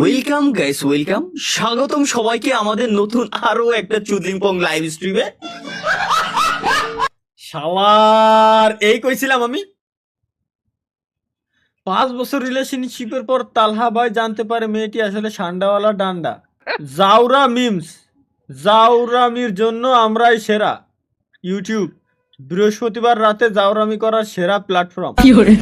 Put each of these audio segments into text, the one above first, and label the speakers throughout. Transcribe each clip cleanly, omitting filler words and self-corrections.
Speaker 1: Welcome guys, welcome, স্বাগতম সবাইকে আমাদের নতুন আরো একটা চুদলিং পং লাইভ স্ট্রিমে। শালার এই কইছিলাম আমি 5 বছর রিলেশনশিপের পর তালহা ভাই জানতে পারে মেয়েটি আসলে সান্ডাওয়ালা ডান্ডা। জাউরা মিমস, জাউরামির জন্য আমরাই সেরা। ইউটিউব বৃহস্পতিবার রাতে জাউরামি করার সেরা প্ল্যাটফর্ম। কি করি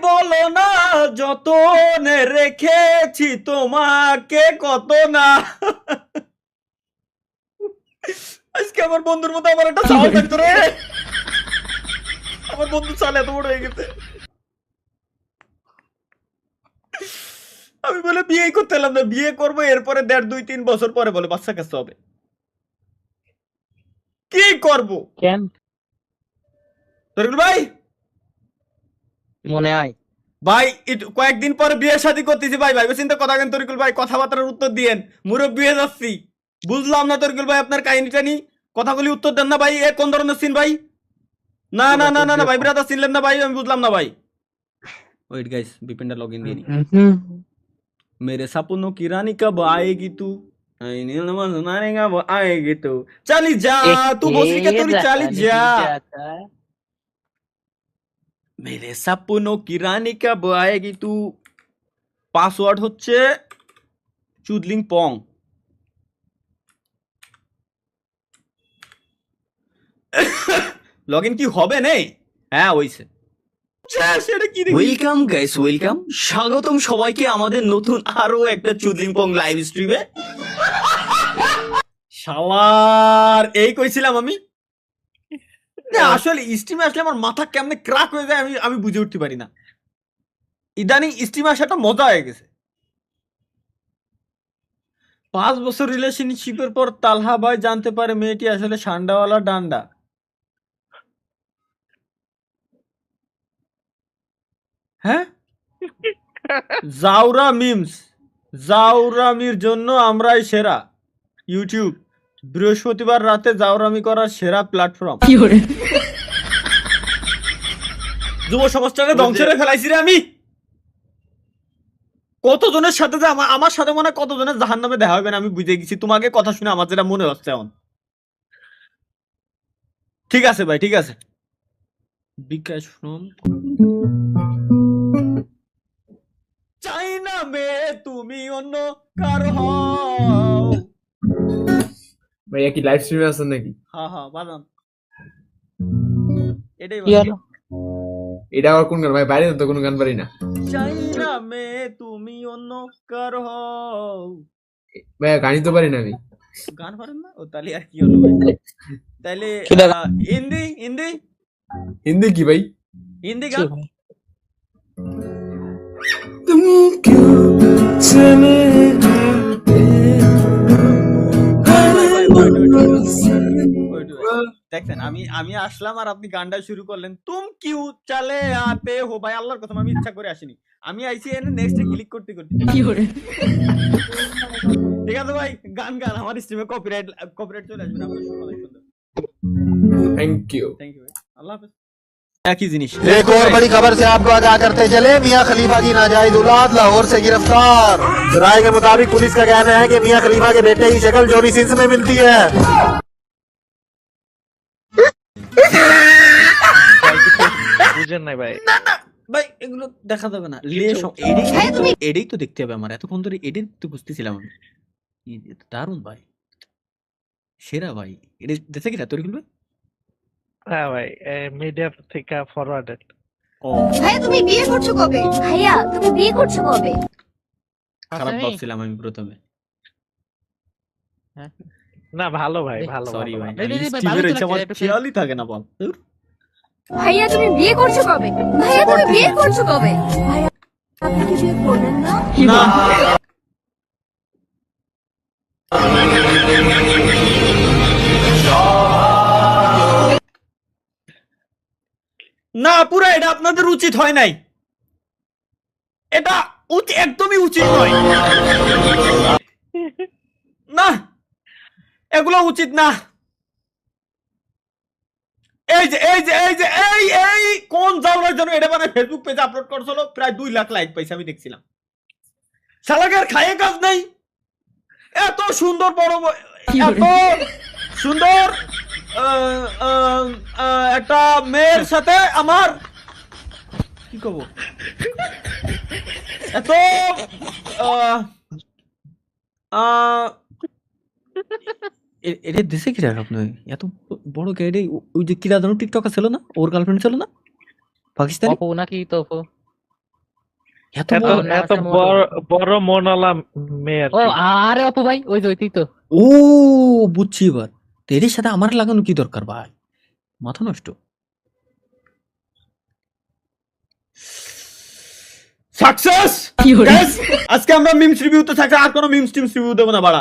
Speaker 1: বলো না, যতনে রেখেছি তোমাকে কত না। আজকে আমার বন্ধুর মতো আমার একটা চাল থাকতো রে। আমার বন্ধু চাল এত বড় হয়ে গেছে, আমি বলে বিয়ে করতে এলাম না, বিয়ে করবো এরপরে 1.5-2-3 বছর পরে বলে বাচ্চা কাছে হবে। কি করবো কেন তরিকুল ভাই? মনে হয় ভাই কয়েকদিন পরে বিয়ে শাদী করতেছি ভাই, ভাই চিন্তা কথা কেন তরিকুল ভাই? কথাবার্তার উত্তর দিয়েন, মুরব্বি হয়ে যাচ্ছি। বুঝলাম না তরিকুল ভাই আপনার কাহিনীটা নি, কথাগুলি উত্তর দেন না ভাই। এ কোন ধরনের সিন ভাই? না না না না না ভাই, ব্রাদার চিনলেন না ভাই, আমি বুঝলাম না ভাই। ওয়েট গাইস, বিপিনটা লগইন দিয়ে নি। मेरे सपनों की रानी कब आएगी तू, आएगी तू, चली जा तू बोसरी के तोरी चली जा, मेरे सपनों की रानी कब आएगी तू। পাসওয়ার্ড হচ্ছে চুদলিং পং। লগইন কি হবে নেই? হ্যাঁ হইছে। ওয়েলকাম গাইস, ওয়েলকাম, স্বাগতম সবাইকে আমাদের নতুন আরো একটা চুদলিং পং লাইভ স্ট্রিমে। শালার এই কইছিলাম আমি, আসলে স্ট্রিমে আসলে আমার মাথা কেমনে ক্রাক হয়ে যায় আমি বুঝে উঠতে পারি না। ইদানিং স্ট্রিমে আসাটা মজা হয়ে গেছে। 5 বছর রিলেশনশিপের পর তালহা ভাই জানতে পারে মেয়েটি আসলে সান্ডাওয়ালা ডান্ডা। হ্যাঁ, জাউরা মিমস, জাউরামির জন্য আমরাই সেরা। ইউটিউব বৃহস্পতিবার রাতে জাউরামি করার সেরা প্ল্যাটফর্ম। যুব সমাজটাকে ধ্বংস করে ফেলাইছি রে আমি। কতজনের সাথে যে আমার সাথে মনে হয় কতজনের জাহান্নামে দেখা হবে না আমি বুঝে গেছি। তোমাকে কথা শুনে আমার যেটা মনে হচ্ছে এখন। ঠিক আছে ভাই, ঠিক আছে। বিকাশ ফ্রম চাইনা মে তুমি অন্য কার হও।
Speaker 2: ভাইয়া কি লাইভ স্ট্রিমে আছেন নাকি?
Speaker 1: হ্যাঁ হ্যাঁ বাদাম, এটাই বাদাম।
Speaker 2: এটা আর কোন গান ভাই? বাইরে তো কোনো গান পারি না।
Speaker 1: চাইনা মে তুমি অন্য কার হও।
Speaker 2: ভাইয়া গানই তো পারি না আমি।
Speaker 1: গান পারেন না? ও তাহলে আর কি হলো ভাই? তাহলে হিন্দি, হিন্দি
Speaker 2: হিন্দি কি ভাই?
Speaker 1: হিন্দি গান।
Speaker 2: तुम क्यों चले
Speaker 1: দেখছেন আমি আসলাম আর আপনি গানটা শুরু করলেন। তুম কিউ চালে আতে হো ভাই, আল্লাহর কথা আমি ইচ্ছা করে আসিনি। আমি আইসি এনে নেক্সট ক্লিক করতে করতে। ঠিক আছে ভাই, গান গান, আমার স্ট্রিমে কপিরাইট চলে আসবে না। আপনার অনেক সুন্দর,
Speaker 2: थैंक यू
Speaker 1: ভাই, আল্লাহ হাফেজ। একই জিনিস।
Speaker 3: एक और बड़ी खबर से आपको आगाह करते चले, मियां खलीफा की नाजायज औलाद लाहौर से गिरफ्तार। राय के मुताबिक पुलिस का कहना है कि मियां खलीफा के बेटे की शक्ल जॉनी सिंस में मिलती है।
Speaker 4: বুঝেন নাই ভাই?
Speaker 1: না না ভাই, এগুলো দেখা যাবে না। এটাই তো দেখতে হবে আমার। এতক্ষণ ধরে এটাই তো বুঝতেছিলাম আমি। দারুণ ভাই, সেরা ভাই। এটা দেখে কি তরিকুল ভাই?
Speaker 4: হ্যাঁ ভাই, মিডিয়া থেকে ফরওয়ার্ডেড।
Speaker 5: ভাইয়া তুমি বিয়ে করছো কবে? ভাইয়া তুমি বিয়ে করছো কবে?
Speaker 1: খারাপ ভাবছিলাম আমি প্রথমে।
Speaker 4: না ভালো ভাই, ভালো।
Speaker 1: সরি ভাই, স্টিভের ইচ্ছা আমার খেয়ালই থাকে না বল।
Speaker 5: ভাইয়া তুমি বিয়ে করছো কবে? ভাইয়া তুমি বিয়ে করছো কবে? ভাইয়া আপনি কি বিয়ে করবেন না?
Speaker 1: না না পুরো এটা আপনাদের উচিত হয় নাই। এটা একদমই উচিত নয়। না, এগুলো উচিত না। এই কোন জাউলার জন্য এটা মানে ফেসবুক পেজে আপলোড করছিল, প্রায় 2 লাখ লাইক পাইছে আমি দেখছিলাম। শালাকে আর খাইয়ে কাজ নাই। এত সুন্দর এত সুন্দর একটা মেয়ের সাথে আমার কি কব, এত এটা দেশে কি রাখ আপনি এত বড় গাড়ি, ওই যে কিরা জানো টিকটকার ছিল না, ওর গার্লফ্রেন্ড ছিল না পাকিস্তানি,
Speaker 6: অপু নাকি তপু?
Speaker 1: এত
Speaker 4: এত
Speaker 1: বড়।
Speaker 4: এত বড় বড় মনালা মেয়ে আর
Speaker 6: ও
Speaker 4: কি।
Speaker 6: আরে অপু ভাই, ওই যে ওইটাই তো।
Speaker 1: ও বুঝছি এবার। তো এর সাথে আমার লাগানো কি দরকার ভাই, মাথা নষ্ট। সাকসেস! আজকে আমরা মিমস রিভিউতে থাকছে, আর কোনো মিমস টিমস রিভিউ দেবো না বাড়া।